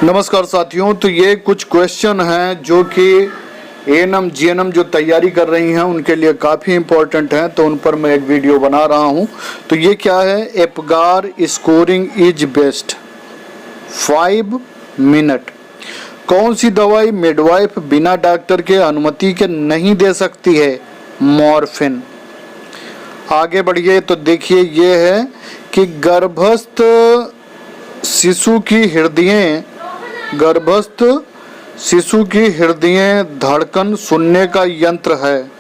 नमस्कार साथियों, तो ये कुछ क्वेश्चन हैं जो कि एएनएम जीएनएम जो तैयारी कर रही हैं उनके लिए काफ़ी इम्पोर्टेंट हैं, तो उन पर मैं एक वीडियो बना रहा हूं। तो ये क्या है, Apgar scoring is best 5 minute. कौन सी दवाई मिडवाइफ बिना डॉक्टर के अनुमति के नहीं दे सकती है? मॉर्फिन। आगे बढ़िए तो देखिए ये है कि गर्भस्थ शिशु की हृदय धड़कन सुनने का यंत्र है।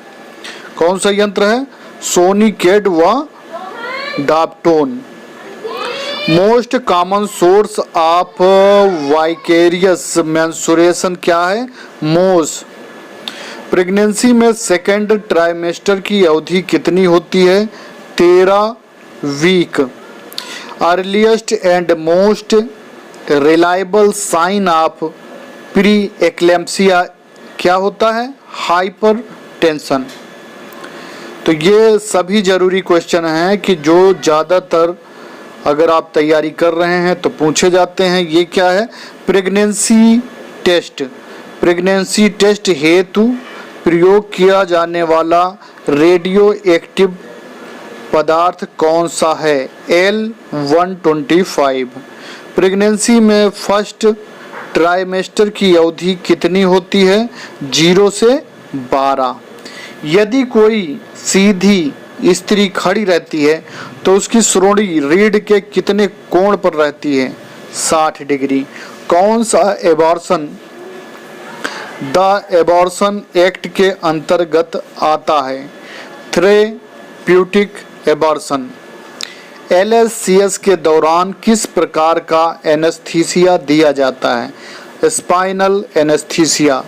कौन सा यंत्र है? सोनिकेट व डाप्टोन। Most common source of vicarious menstruation क्या है? मोस। प्रेगनेंसी में सेकेंड ट्राइमेस्टर की अवधि कितनी होती है? 13 week. Earliest and most reliable sign of pre eclampsia क्या होता है? Hypertension. तो ये सभी जरूरी क्वेश्चन हैं कि जो ज़्यादातर अगर आप तैयारी कर रहे हैं तो पूछे जाते हैं। ये क्या है? प्रेगनेंसी टेस्ट हेतु प्रयोग किया जाने वाला रेडियो एक्टिव पदार्थ कौन सा है? L-125। प्रेगनेंसी में फर्स्ट ट्राइमेस्टर की अवधि कितनी होती है? 0 से 12। यदि कोई सीधी स्त्री खड़ी रहती है तो उसकी श्रोणि रीढ़ के कितने कोण पर रहती है? 60 डिग्री। कौन सा एबॉर्शन द एबॉर्शन एक्ट के अंतर्गत आता है? Therapeutic abortion. LSCS के दौरान किस प्रकार का एनेस्थीसिया दिया जाता है? Spinal anaesthesia.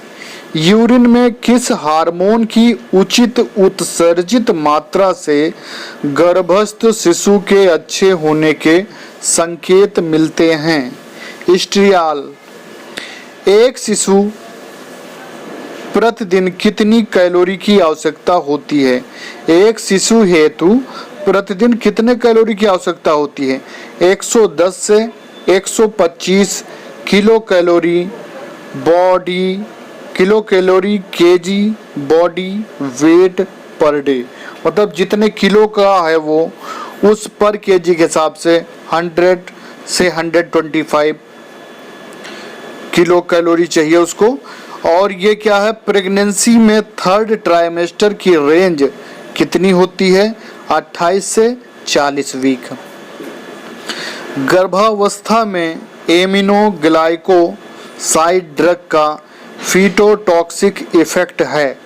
यूरिन में किस हार्मोन की उचित उत्सर्जित मात्रा से गर्भस्थ शिशु के अच्छे होने के संकेत मिलते हैं? स्ट्रियाल। एक शिशु प्रतिदिन कितनी कैलोरी की आवश्यकता होती है? एक शिशु हेतु प्रतिदिन कितने कैलोरी की आवश्यकता होती है? 110 से 125 kilo calorie KG body weight per day. मतलब जितने किलो का है वो उस पर केजी के हिसाब से 100 से 125 किलो कैलोरी चाहिए उसको। और ये क्या है? प्रेगनेंसी में थर्ड ट्राइमेस्टर की रेंज कितनी होती है? 28 से 40 वीक। गर्भावस्था में एमिनोग्लाइकोसाइड ड्रग का फीटोटॉक्सिक इफेक्ट है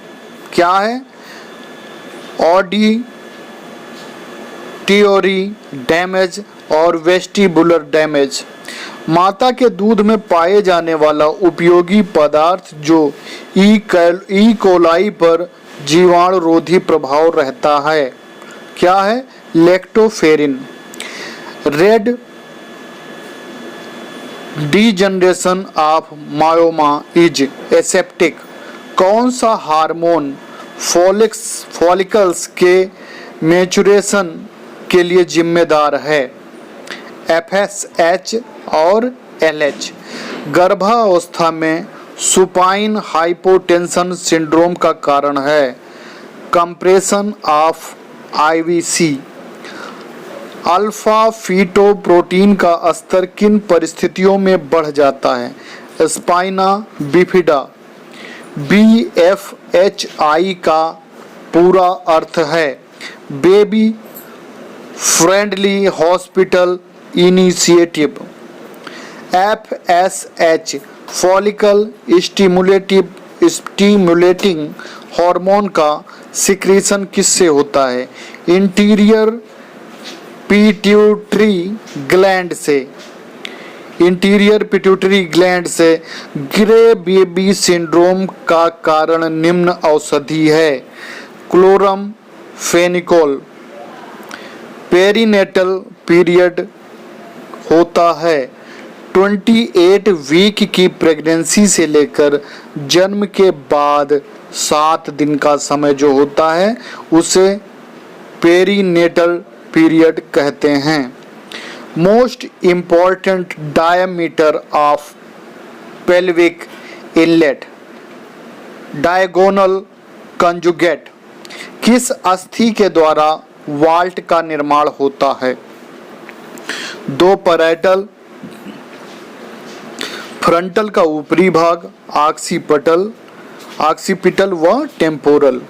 क्या है? ऑडिटरी डैमेज और वेस्टिबुलर डैमेज। माता के दूध में पाए जाने वाला उपयोगी पदार्थ जो ई कोलाई पर जीवाणुरोधी प्रभाव रहता है क्या है? Lactoferrin. Red degeneration of myoma is aseptic. कौन सा हार्मोन फॉलिकल्स के मैच्योरेशन के लिए जिम्मेदार है? FSH और LH। गर्भावस्था में सुपाइन हाइपोटेंशन सिंड्रोम का कारण है compression of IVC। Alpha fetoprotein का स्तर किन परिस्थितियों में बढ़ जाता है? Spina bifida. BFHI का पूरा अर्थ है baby friendly hospital initiative. FSH follicle stimulating hormone का सिक्रीशन किससे होता है? इंटीरियर पिट्यूटरी ग्लैंड से। ग्रे बेबी सिंड्रोम का कारण निम्न औषधि है क्लोरम फेनिकोल। पेरीनेटल पीरियड होता है 28 वीक की प्रेगनेंसी से लेकर जन्म के बाद 7 दिन का समय जो होता है उसे पेरीनेटल पीरियड कहते हैं। Most important diameter of pelvic inlet. Diagonal conjugate. किस अस्थि के द्वारा वाल्ट का निर्माण होता है? दो पैराइटल, फ्रंटल का ऊपरी भाग, ऑक्सीपिटल व टेम्पोरल।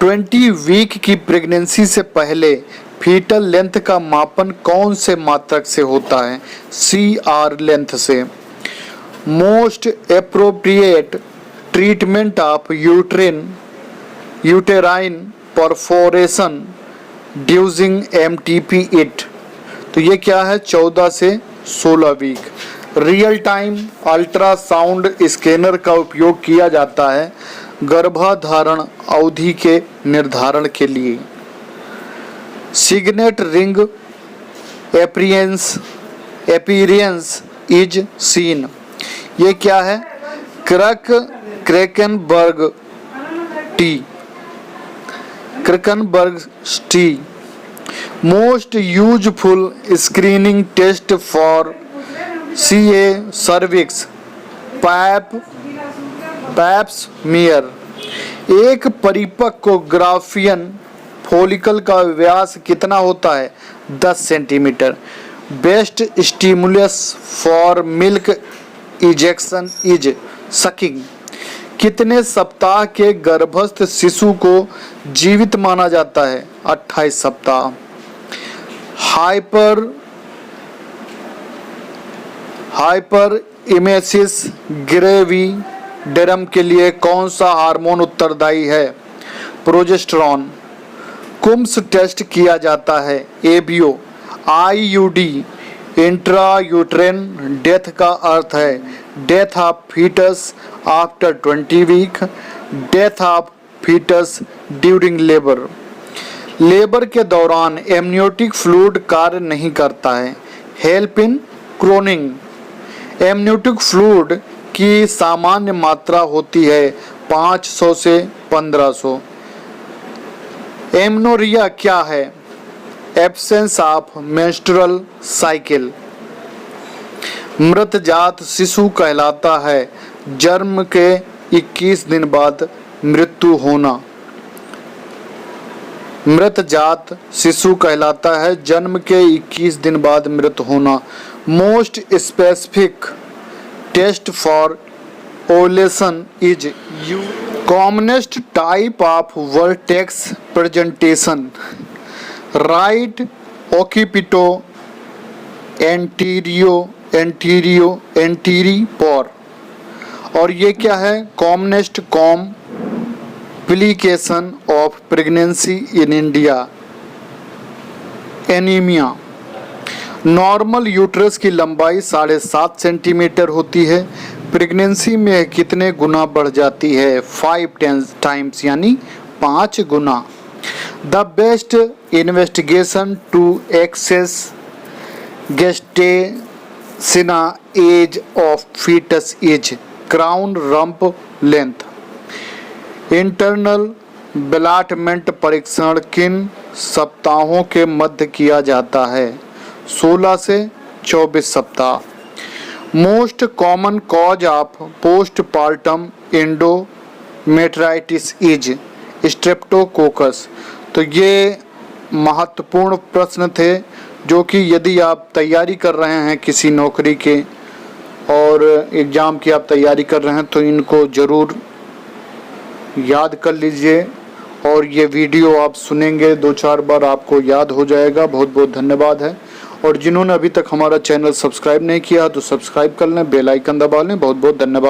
20 वीक की प्रेगनेंसी से पहले फीटल लेंथ का मापन कौन से मात्रक से होता है? CR लेंथ से। Most appropriate treatment of uterine perforation during MTP it. तो ये क्या है? 14 से 16 week. Real time ultrasound scanner का उपयोग किया जाता है गर्भाधारण अवधि के निर्धारण के लिए। Signet ring appearance is seen. ये क्या है? क्रेकनबर्ग टी। Most useful screening test for CA cervix Pap smear. एक परिपक्व ग्राफियन फॉलिकल का व्यास कितना होता है? 10 centimetre. Best stimulus for milk ejection is sucking. कितने सप्ताह के गर्भस्थ शिशु को जीवित माना जाता है? 28 सप्ताह। हाइपर इमेसिस ग्रेविडरम के लिए कौन सा हार्मोन उत्तरदायी है? प्रोजेस्टेरॉन। कुम्स टेस्ट किया जाता है ABO। IUD इंट्रायूट्रेन डेथ का अर्थ है death of foetus after 20 week, death of foetus during labour. Labour के दौरान एमनियोटिक फ्लूइड कार्य नहीं करता है। Help in crowning. Amniotic fluid की सामान्य मात्रा होती है 500 से 1500। एमनोरिया क्या है? Absence of menstrual cycle. मृतजात शिशु कहलाता है जन्म के 21 दिन बाद मृत्यु होना। मृतजात शिशु कहलाता है जन्म के 21 दिन बाद मृत होना। Most specific test for ovulation is commonest type of vertex presentation. Right occipito anterior. और ये क्या है? Commonest complication of pregnancy in India. Anaemia. Normal uterus की लंबाई 7.5 सेंटीमीटर होती है। प्रेगनेंसी में कितने गुना बढ़ जाती है? 5 टाइम्स यानी 5 गुना। The best investigation to assess gestational age of foetus is crown rump length. Internal ballottement परीक्षण किन सप्ताहों के मध्य किया जाता है? 16 से 24 सप्ताह। Most common cause of postpartum endometritis is Streptococcus. तो ये महत्वपूर्ण प्रश्न थे जो कि यदि आप तैयारी कर रहे हैं किसी नौकरी के और एग्ज़ाम की आप तैयारी कर रहे हैं तो इनको ज़रूर याद कर लीजिए और ये वीडियो आप सुनेंगे 2-4 बार आपको याद हो जाएगा। बहुत बहुत धन्यवाद है। और जिन्होंने अभी तक हमारा चैनल सब्सक्राइब नहीं किया तो सब्सक्राइब कर लें, बेल आइकन दबा लें। बहुत बहुत धन्यवाद।